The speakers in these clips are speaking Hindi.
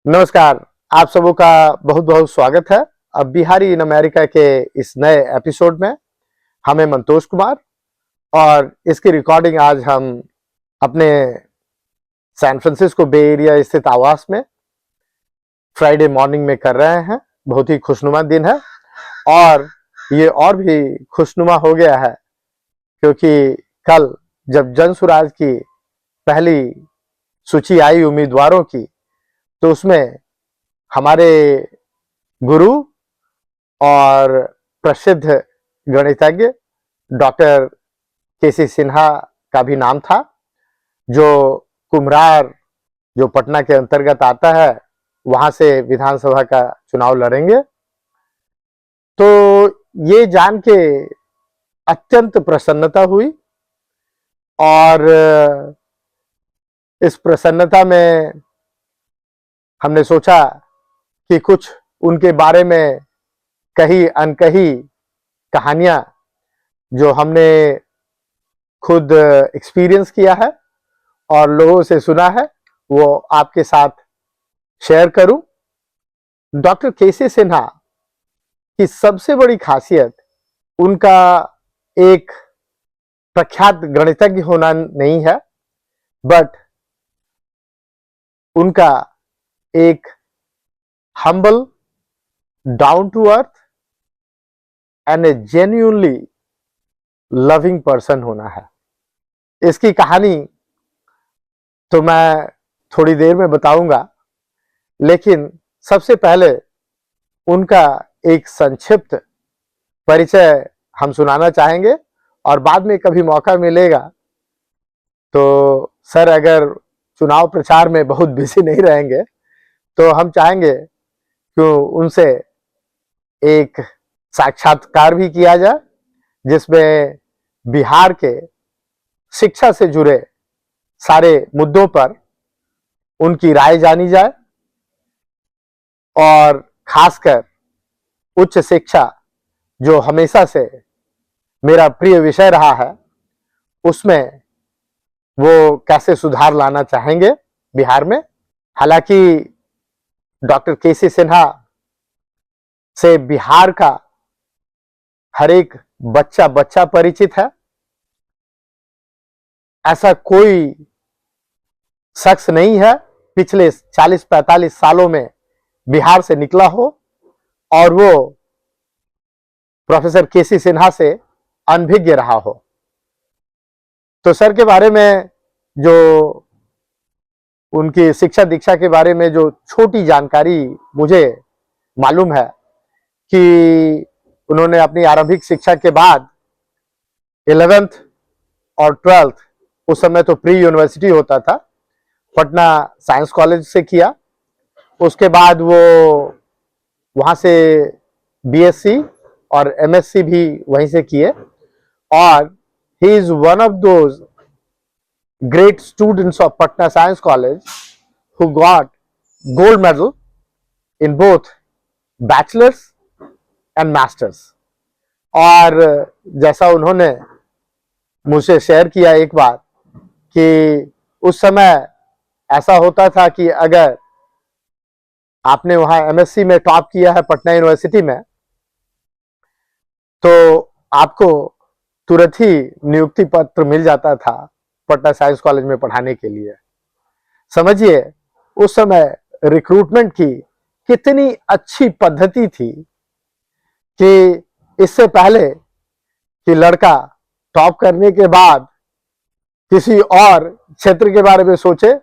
नमस्कार। आप सबों का बहुत बहुत स्वागत है। अब बिहारी इन अमेरिका के इस नए एपिसोड में हमें मंतोष कुमार और इसकी रिकॉर्डिंग आज हम अपने सैन फ्रांसिस्को बे एरिया स्थित आवास में फ्राइडे मॉर्निंग में कर रहे हैं। बहुत ही खुशनुमा दिन है और ये और भी खुशनुमा हो गया है क्योंकि कल जब जन सुराज की पहली सूची आई उम्मीदवारों की, तो उसमें हमारे गुरु और प्रसिद्ध गणितज्ञ डॉक्टर केसी सिन्हा का भी नाम था, जो कुम्हरार जो पटना के अंतर्गत आता है वहां से विधानसभा का चुनाव लड़ेंगे। तो ये जान के अत्यंत प्रसन्नता हुई और इस प्रसन्नता में हमने सोचा कि कुछ उनके बारे में कही अनकही कहानियां जो हमने खुद एक्सपीरियंस किया है और लोगों से सुना है वो आपके साथ शेयर करूं। डॉक्टर केसी सिन्हा की सबसे बड़ी खासियत उनका एक प्रख्यात गणितज्ञ होना नहीं है, बट उनका एक humble, down to earth and a genuinely loving person होना है। इसकी कहानी तो मैं थोड़ी देर में बताऊंगा, लेकिन सबसे पहले उनका एक संक्षिप्त परिचय हम सुनाना चाहेंगे और बाद में कभी मौका मिलेगा तो सर अगर चुनाव प्रचार में बहुत बिजी नहीं रहेंगे तो हम चाहेंगे कि उनसे एक साक्षात्कार भी किया जाए जिसमें बिहार के शिक्षा से जुड़े सारे मुद्दों पर उनकी राय जानी जाए और खासकर उच्च शिक्षा जो हमेशा से मेरा प्रिय विषय रहा है उसमें वो कैसे सुधार लाना चाहेंगे बिहार में। हालांकि डॉक्टर केसी सिन्हा से बिहार का हर एक बच्चा बच्चा परिचित है। ऐसा कोई शख्स नहीं है पिछले 40-45 सालों में बिहार से निकला हो और वो प्रोफेसर केसी सिन्हा से अनभिज्ञ रहा हो। तो सर के बारे में जो उनकी शिक्षा दीक्षा के बारे में जो छोटी जानकारी मुझे मालूम है कि उन्होंने अपनी आरंभिक शिक्षा के बाद 11th और 12th, उस समय तो प्री यूनिवर्सिटी होता था, पटना साइंस कॉलेज से किया। उसके बाद वो वहां से बीएससी और एमएससी भी वहीं से किए और he is one of those great students of Patna Science College who got gold medal in both bachelor's and masters। और जैसा उन्होंने मुझसे शेयर किया एक बार कि उस समय ऐसा होता था कि अगर आपने वहां एमएससी में टॉप किया है पटना यूनिवर्सिटी में तो आपको तुरंत ही नियुक्ति पत्र मिल जाता था पटना साइंस कॉलेज में पढ़ाने के लिए। समझिए उस समय रिक्रूटमेंट की कितनी अच्छी पद्धति थी कि इससे पहले कि लड़का टॉप करने के बाद किसी और क्षेत्र के बारे में सोचे,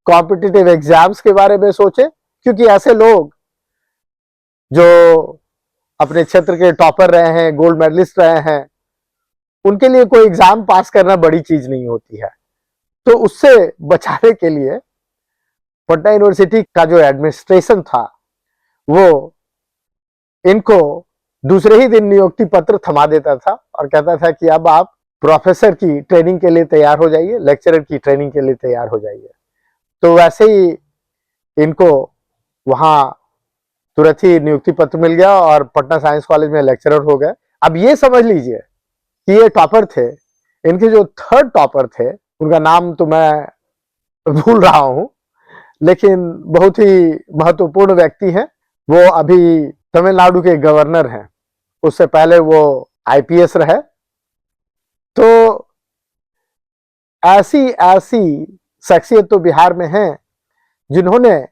कॉम्पिटिटिव एग्जाम्स के बारे में सोचे, क्योंकि ऐसे लोग जो अपने क्षेत्र के टॉपर रहे हैं, गोल्ड मेडलिस्ट रहे हैं, उनके लिए कोई एग्जाम पास करना बड़ी चीज नहीं होती है। तो उससे बचाने के लिए पटना यूनिवर्सिटी का जो एडमिनिस्ट्रेशन था वो इनको दूसरे ही दिन नियुक्ति पत्र थमा देता था और कहता था कि अब आप प्रोफेसर की ट्रेनिंग के लिए तैयार हो जाइए, लेक्चरर की ट्रेनिंग के लिए तैयार हो जाइए। तो वैसे ही इनको वहां तुरंत ही नियुक्ति पत्र मिल गया और पटना साइंस कॉलेज में लेक्चरर हो गए। अब ये समझ लीजिए कि ये टॉपर थे। इनके जो थर्ड टॉपर थे उनका नाम तो मैं भूल रहा हूं, लेकिन बहुत ही महत्वपूर्ण व्यक्ति हैं। वो अभी तमिलनाडु के गवर्नर हैं, उससे पहले वो आईपीएस रहे। तो ऐसी ऐसी शख्सियत तो बिहार में हैं जिन्होंने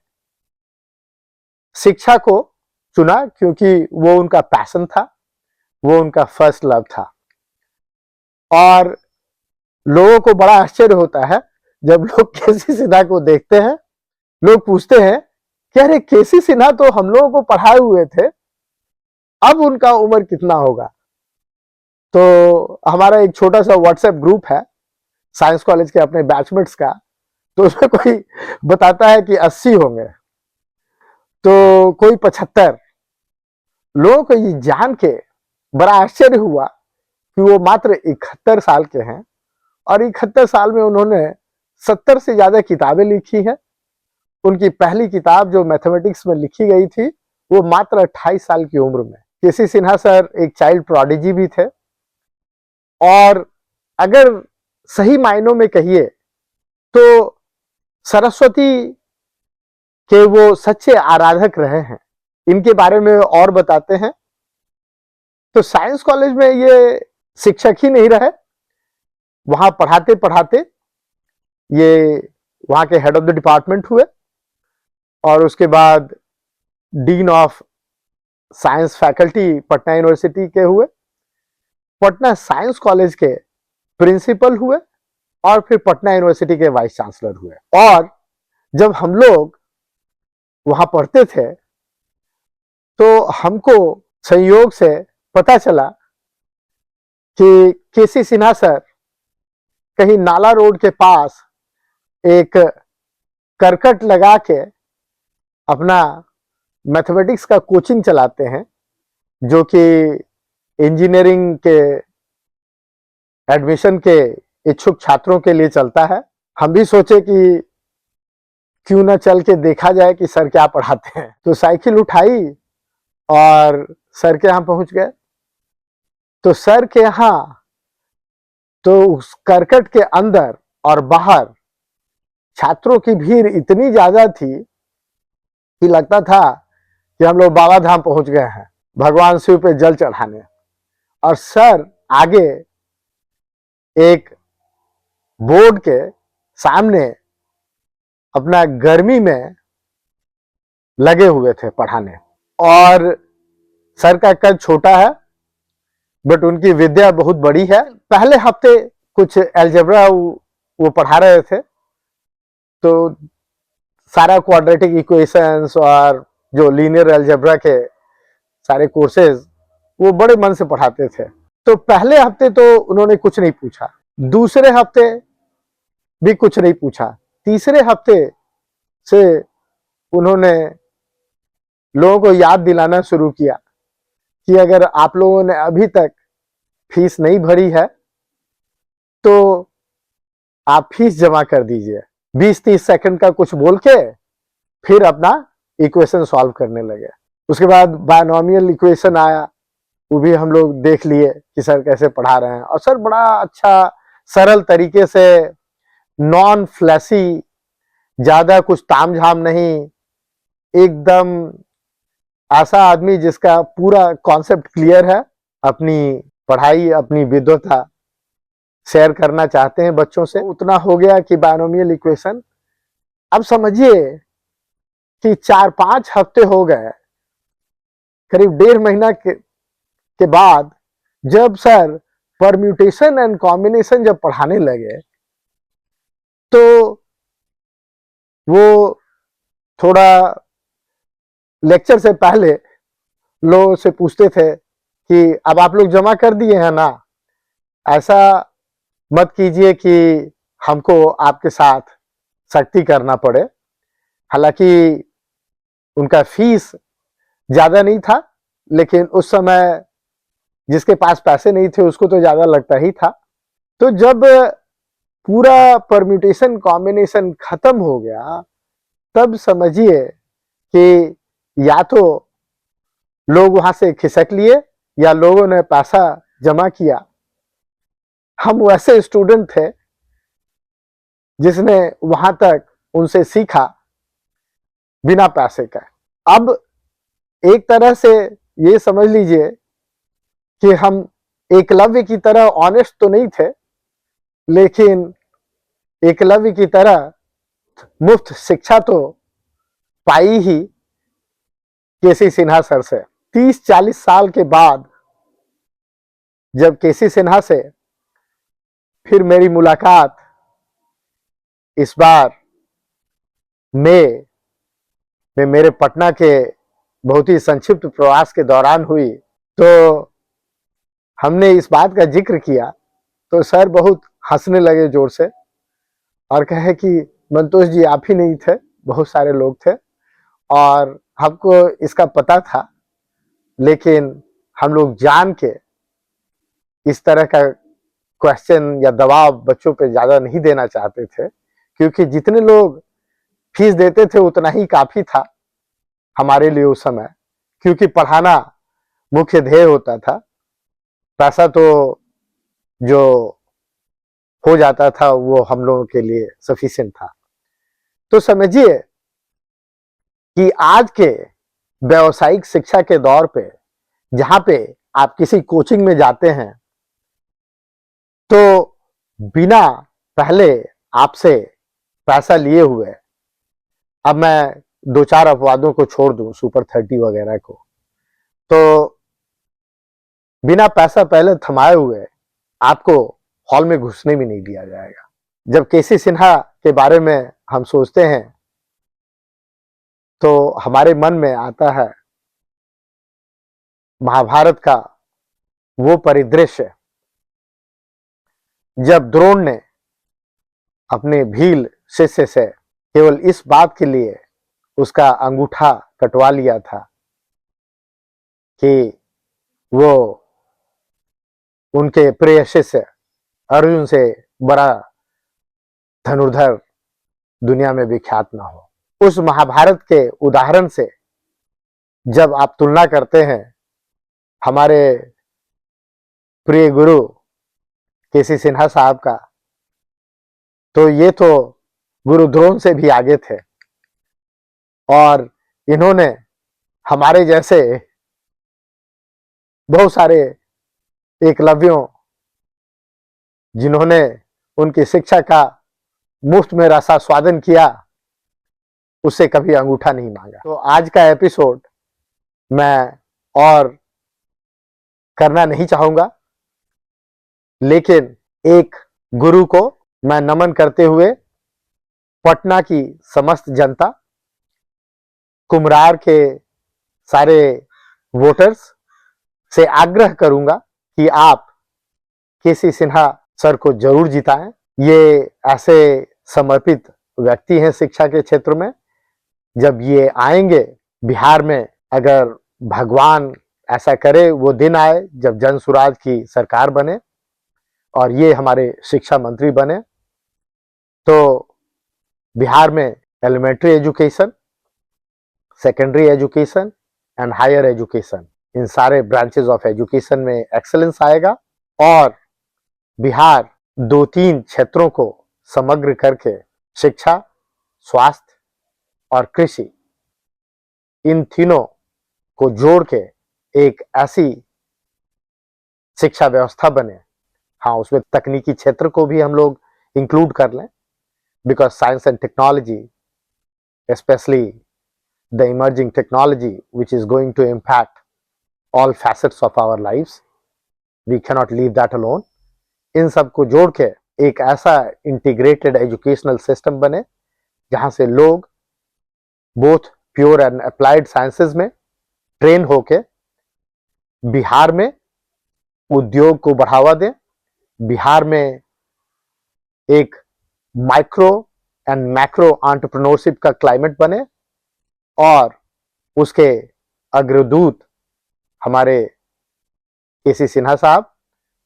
शिक्षा को चुना क्योंकि वो उनका पैशन था, वो उनका फर्स्ट लव था। और लोगों को बड़ा आश्चर्य होता है जब लोग केसी सिन्हा को देखते हैं। लोग पूछते हैं कि अरे केसी सिन्हा तो हम लोगों को पढ़ाए हुए थे, अब उनका उम्र कितना होगा। तो हमारा एक छोटा सा व्हाट्सएप ग्रुप है साइंस कॉलेज के अपने बैचमेट्स का, तो उसमें कोई बताता है कि 80 होंगे, तो कोई 75। लोगों को ये जान के बड़ा आश्चर्य हुआ कि वो मात्र 71 साल के हैं और 71 साल में उन्होंने 70 से ज्यादा किताबें लिखी हैं। उनकी पहली किताब जो मैथमेटिक्स में लिखी गई थी वो मात्र 28 साल की उम्र में। केसी सिन्हा सर एक चाइल्ड प्रोडिजी भी थे और अगर सही मायनों में कहिए तो सरस्वती के वो सच्चे आराधक रहे हैं। इनके बारे में और बताते हैं। तो साइंस कॉलेज में ये शिक्षक ही नहीं रहे, वहां पढ़ाते पढ़ाते ये वहां के हेड ऑफ द डिपार्टमेंट हुए और उसके बाद dean of science faculty Patna university के हुए, पटना साइंस कॉलेज के प्रिंसिपल हुए और फिर पटना यूनिवर्सिटी के वाइस चांसलर हुए। और जब हम लोग वहां पढ़ते थे तो हमको संयोग से पता चला कि केसी सिन्हा सर कहीं नाला रोड के पास एक करकट लगा के अपना मैथमेटिक्स का कोचिंग चलाते हैं जो कि इंजीनियरिंग के एडमिशन के इच्छुक छात्रों के लिए चलता है। हम भी सोचे कि क्यों ना चल के देखा जाए कि सर क्या पढ़ाते हैं। तो साइकिल उठाई और सर के यहां पहुंच गए। तो सर के यहां तो उस करकट के अंदर और बाहर छात्रों की भीड़ इतनी ज्यादा थी कि लगता था कि हम लोग बाबा धाम पहुंच गए हैं भगवान शिव पे जल चढ़ाने। और सर आगे एक बोर्ड के सामने अपना गर्मी में लगे हुए थे पढ़ाने। और सर का कद छोटा है बट उनकी विद्या बहुत बड़ी है। पहले हफ्ते कुछ एल्जेब्रा वो पढ़ा रहे थे, तो सारा क्वाड्रेटिक इक्वेशंस और जो लीनियर एल्जेब्रा के सारे कोर्सेज वो बड़े मन से पढ़ाते थे। तो पहले हफ्ते तो उन्होंने कुछ नहीं पूछा, दूसरे हफ्ते भी कुछ नहीं पूछा, तीसरे हफ्ते से उन्होंने लोगों को याद दिलाना शुरू किया कि अगर आप लोगों ने अभी तक फीस नहीं भरी है तो आप फीस जमा कर दीजिए। 20-30 सेकंड का कुछ बोल के फिर अपना इक्वेशन सॉल्व करने लगे। उसके बाद बायनोमियल इक्वेशन आया, वो भी हम लोग देख लिए कि सर कैसे पढ़ा रहे हैं। और सर बड़ा अच्छा सरल तरीके से, नॉन फ्लैसी, ज्यादा कुछ तामझाम नहीं, एकदम ऐसा आदमी जिसका पूरा कॉन्सेप्ट क्लियर है, अपनी पढ़ाई अपनी विद्वता शेयर करना चाहते हैं बच्चों से। उतना हो गया कि बायनोमियल इक्वेशन, अब समझिए कि 4-5 हफ्ते हो गए, करीब 1.5 महीना के बाद जब सर परम्यूटेशन एंड कॉम्बिनेशन जब पढ़ाने लगे तो वो थोड़ा लेक्चर से पहले लोगों से पूछते थे कि अब आप लोग जमा कर दिए हैं ना, ऐसा मत कीजिए कि हमको आपके साथ सख्ती करना पड़े। हालांकि उनका फीस ज्यादा नहीं था, लेकिन उस समय जिसके पास पैसे नहीं थे उसको तो ज्यादा लगता ही था। तो जब पूरा परम्यूटेशन कॉम्बिनेशन खत्म हो गया तब समझिए कि या तो लोग वहां से खिसक लिए या लोगों ने पैसा जमा किया। हम वैसे स्टूडेंट थे जिसने वहां तक उनसे सीखा बिना पैसे का। अब एक तरह से ये समझ लीजिए कि हम एकलव्य की तरह ऑनेस्ट तो नहीं थे, लेकिन एकलव्य की तरह मुफ्त शिक्षा तो पाई ही केसी सिन्हा सर से। 30-40 साल के बाद जब केसी सिन्हा से फिर मेरी मुलाकात इस बार मई में मेरे पटना के बहुत ही संक्षिप्त प्रवास के दौरान हुई, तो हमने इस बात का जिक्र किया तो सर बहुत हंसने लगे जोर से और कहे कि मंतोष जी आप ही नहीं थे, बहुत सारे लोग थे और हमको इसका पता था, लेकिन हम लोग जान के इस तरह का क्वेश्चन या दबाव बच्चों पे ज्यादा नहीं देना चाहते थे, क्योंकि जितने लोग फीस देते थे उतना ही काफी था हमारे लिए उस समय, क्योंकि पढ़ाना मुख्य ध्येय होता था। पैसा तो जो हो जाता था वो हम लोगों के लिए सफिशिएंट था। तो समझिए कि आज के व्यावसायिक शिक्षा के दौर पे जहां पे आप किसी कोचिंग में जाते हैं तो बिना पहले आपसे पैसा लिए हुए, अब मैं 2-4 अपवादों को छोड़ दूं, सुपर 30 वगैरह को, तो बिना पैसा पहले थमाए हुए आपको हॉल में घुसने भी नहीं दिया जाएगा। जब केसी सिन्हा के बारे में हम सोचते हैं तो हमारे मन में आता है महाभारत का वो परिदृश्य जब द्रोण ने अपने भील शिष्य से केवल इस बात के लिए उसका अंगूठा कटवा लिया था कि वो उनके प्रिय शिष्य अर्जुन से बड़ा धनुर्धर दुनिया में विख्यात ना हो। उस महाभारत के उदाहरण से जब आप तुलना करते हैं हमारे प्रिय गुरु केसी सिन्हा साहब का, तो ये तो गुरु द्रोण से भी आगे थे और इन्होंने हमारे जैसे बहुत सारे एकलव्यों जिन्होंने उनकी शिक्षा का मुफ्त में रसास्वादन किया उससे कभी अंगूठा नहीं मांगा। तो आज का एपिसोड मैं और करना नहीं चाहूंगा, लेकिन एक गुरु को मैं नमन करते हुए पटना की समस्त जनता, कुम्हरार के सारे वोटर्स से आग्रह करूंगा कि आप केसी सिन्हा सर को जरूर जिताएं। ये ऐसे समर्पित व्यक्ति हैं शिक्षा के क्षेत्र में। जब ये आएंगे बिहार में, अगर भगवान ऐसा करे वो दिन आए जब जन सुराज की सरकार बने और ये हमारे शिक्षा मंत्री बने, तो बिहार में elementary education, secondary education and higher education, इन सारे ब्रांचेस ऑफ एजुकेशन में एक्सेलेंस आएगा और बिहार 2-3 क्षेत्रों को समग्र करके शिक्षा, स्वास्थ्य और कृषि, इन तीनों को जोड़ के एक ऐसी शिक्षा व्यवस्था बने। हाँ, उसमें तकनीकी क्षेत्र को भी हम लोग इंक्लूड कर लें, because science and technology, specially the emerging technology which is going to impact all facets of our lives, we cannot leave that alone। इन सब को जोड़ के एक ऐसा इंटीग्रेटेड एजुकेशनल सिस्टम बने जहां से लोग both pure and applied sciences में ट्रेन होके बिहार में उद्योग को बढ़ावा दें, बिहार में एक माइक्रो एंड मैक्रो एंटरप्रेन्योरशिप का क्लाइमेट बने और उसके अग्रदूत हमारे केसी सिन्हा साहब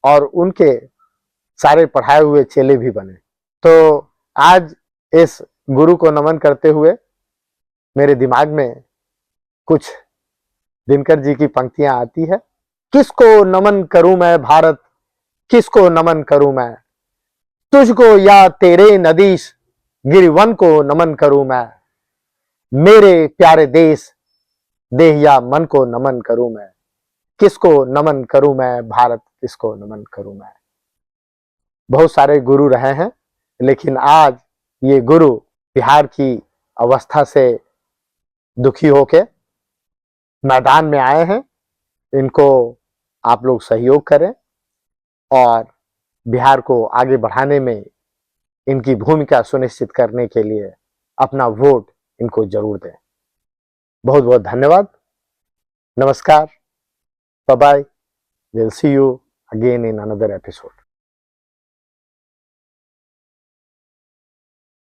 और उनके सारे पढ़ाए हुए चेले भी बने। तो आज इस गुरु को नमन करते हुए मेरे दिमाग में कुछ दिनकर जी की पंक्तियां आती है। किसको नमन करूं मैं भारत, किसको नमन करूं मैं, तुझको या तेरे नदीश गिरिवन को नमन करूं मैं, मेरे प्यारे देश, देह या मन को नमन करूं मैं, किसको नमन करूं मैं, भारत किसको नमन करूं मैं। बहुत सारे गुरु रहे हैं, लेकिन आज ये गुरु बिहार की अवस्था से दुखी होके मैदान में आए हैं। इनको आप लोग सहयोग करें और बिहार को आगे बढ़ाने में इनकी भूमिका सुनिश्चित करने के लिए अपना वोट इनको जरूर दें। बहुत बहुत धन्यवाद। नमस्कार। Bye bye. We'll see you again in another episode.